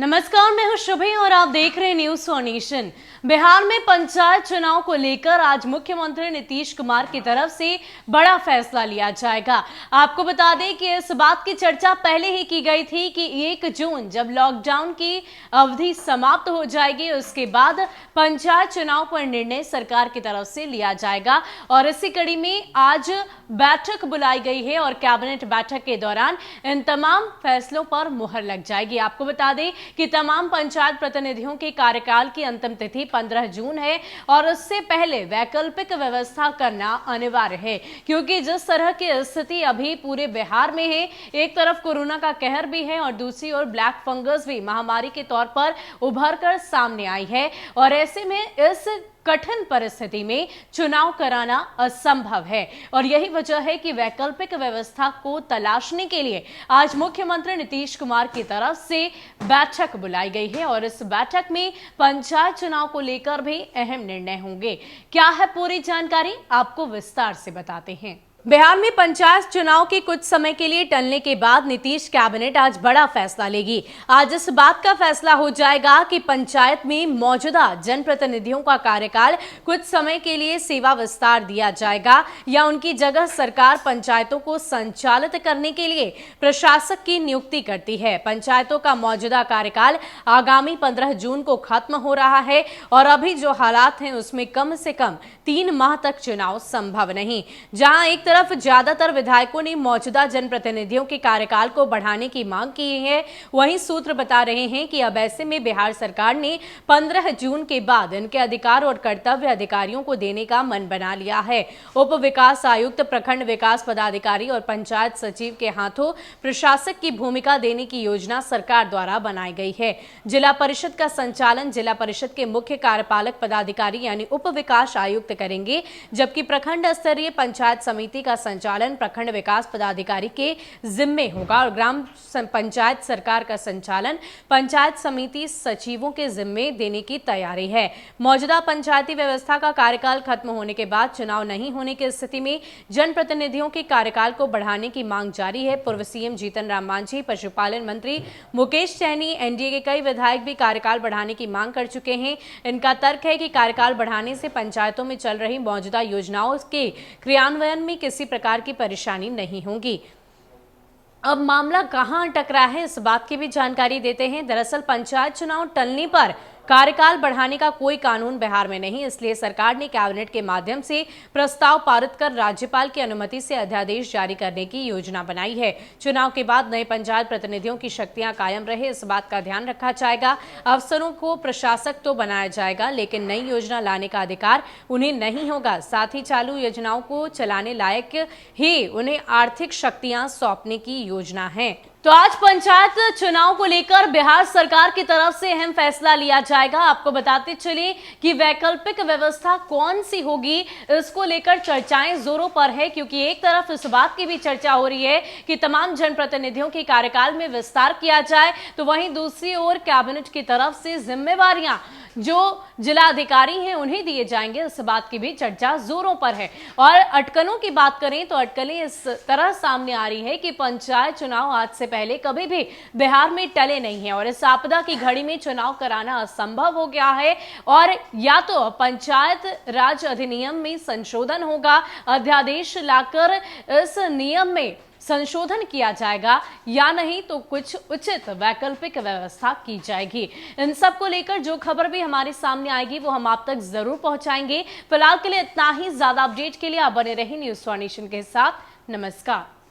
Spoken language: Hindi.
नमस्कार, मैं हूं शुभी और आप देख रहे हैं न्यूज फॉर नेशन। बिहार में पंचायत चुनाव को लेकर आज मुख्यमंत्री नीतीश कुमार की तरफ से बड़ा फैसला लिया जाएगा। आपको बता दें कि इस बात की चर्चा पहले ही की गई थी कि 1 जून जब लॉकडाउन की अवधि समाप्त हो जाएगी उसके बाद पंचायत चुनाव पर निर्णय सरकार की तरफ से लिया जाएगा और इसी कड़ी में आज बैठक बुलाई गई है और कैबिनेट बैठक के दौरान इन तमाम फैसलों पर मुहर लग जाएगी। आपको बता दें कि तमाम पंचायत प्रतिनिधियों के कार्यकाल की अंतिम तिथि 15 जून है और उससे पहले वैकल्पिक व्यवस्था करना अनिवार्य है, क्योंकि जिस तरह की स्थिति अभी पूरे बिहार में है, एक तरफ कोरोना का कहर भी है और दूसरी ओर ब्लैक फंगस भी महामारी के तौर पर उभर कर सामने आई है और ऐसे में इस कठिन परिस्थिति में चुनाव कराना असंभव है और यही वजह है कि वैकल्पिक व्यवस्था को तलाशने के लिए आज मुख्यमंत्री नीतीश कुमार की तरफ से बैठक बुलाई गई है और इस बैठक में पंचायत चुनाव को लेकर भी अहम निर्णय होंगे। क्या है पूरी जानकारी, आपको विस्तार से बताते हैं। बिहार में पंचायत चुनाव के कुछ समय के लिए टलने के बाद नीतीश कैबिनेट आज बड़ा फैसला लेगी। आज इस बात का फैसला हो जाएगा कि पंचायत में मौजूदा जनप्रतिनिधियों का कार्यकाल कुछ समय के लिए सेवा विस्तार दिया जाएगा या उनकी जगह सरकार पंचायतों को संचालित करने के लिए प्रशासक की नियुक्ति करती है। पंचायतों का मौजूदा कार्यकाल आगामी 15 जून को खत्म हो रहा है और अभी जो हालात हैं उसमें कम से कम 3 माह तक चुनाव संभव नहीं। जहां एक तरफ ज्यादातर विधायकों ने मौजूदा जनप्रतिनिधियों के कार्यकाल को बढ़ाने की मांग की है, वहीं सूत्र बता रहे हैं कि अब ऐसे में बिहार सरकार ने 15 जून के बाद इनके अधिकार और कर्तव्य अधिकारियों को देने का मन बना लिया है। उप विकास आयुक्त, प्रखंड विकास पदाधिकारी और पंचायत सचिव के हाथों प्रशासक की भूमिका देने की योजना सरकार द्वारा बनाई गई है। जिला परिषद का संचालन जिला परिषद के मुख्य कार्यपालक पदाधिकारी यानी उप विकास आयुक्त करेंगे, जबकि प्रखंड स्तरीय पंचायत समिति का संचालन प्रखंड विकास पदाधिकारी के जिम्मे होगा और ग्राम पंचायत सरकार का संचालन पंचायत समिति सचिवों के जिम्मे देने की तैयारी है। मौजूदा पंचायती व्यवस्था का कार्यकाल खत्म होने के बाद चुनाव नहीं होने की स्थिति में जनप्रतिनिधियों के कार्यकाल को बढ़ाने की मांग जारी है। पूर्व सीएम जीतन राम मांझी, पशुपालन मंत्री मुकेश सहनी, एनडीए के कई विधायक भी कार्यकाल बढ़ाने की मांग कर चुके हैं। इनका तर्क है कि कार्यकाल बढ़ाने से पंचायतों में चल रही मौजूदा योजनाओं के क्रियान्वयन में किसी प्रकार की परेशानी नहीं होगी। अब मामला कहां अटक रहा है, इस बात की भी जानकारी देते हैं। दरअसल पंचायत चुनाव टलने पर कार्यकाल बढ़ाने का कोई कानून बिहार में नहीं, इसलिए सरकार ने कैबिनेट के माध्यम से प्रस्ताव पारित कर राज्यपाल की अनुमति से अध्यादेश जारी करने की योजना बनाई है। चुनाव के बाद नए पंचायत प्रतिनिधियों की शक्तियां कायम रहे, इस बात का ध्यान रखा जाएगा। अफसरों को प्रशासक तो बनाया जाएगा, लेकिन नई योजना लाने का अधिकार उन्हें नहीं होगा। साथ ही चालू योजनाओं को चलाने लायक ही उन्हें आर्थिक शक्तियां सौंपने की योजना है। तो आज पंचायत चुनाव को लेकर बिहार सरकार की तरफ से अहम फैसला लिया जाएगा। आपको बताते चले कि वैकल्पिक व्यवस्था कौन सी होगी, इसको लेकर चर्चाएं जोरों पर है, क्योंकि एक तरफ इस बात की भी चर्चा हो रही है कि तमाम जनप्रतिनिधियों के कार्यकाल में विस्तार किया जाए, तो वहीं दूसरी ओर कैबिनेट की तरफ से जिम्मेवारियां जो जिलाधिकारी हैं उन्हें दिए जाएंगे, इस बात की भी चर्चा जोरों पर है। और अटकलों की बात करें तो अटकलें इस तरह सामने आ रही है कि पंचायत चुनाव आज से पहले कभी भी बिहार में टले नहीं है और इस आपदा की घड़ी में चुनाव कराना असंभव हो गया है और या तो पंचायत राज अधिनियम में संशोधन होगा, अध्यादेश लाकर इस नियम में संशोधन किया जाएगा, या नहीं तो कुछ उचित वैकल्पिक व्यवस्था की जाएगी। इन सब को लेकर जो खबर भी हमारे सामने आएगी वो हम आप तक जरूर पहुंचाएंगे। फिलहाल के लिए इतना ही। ज्यादा अपडेट के लिए आप बने रहिए न्यूज फॉर नेशन के साथ। नमस्कार।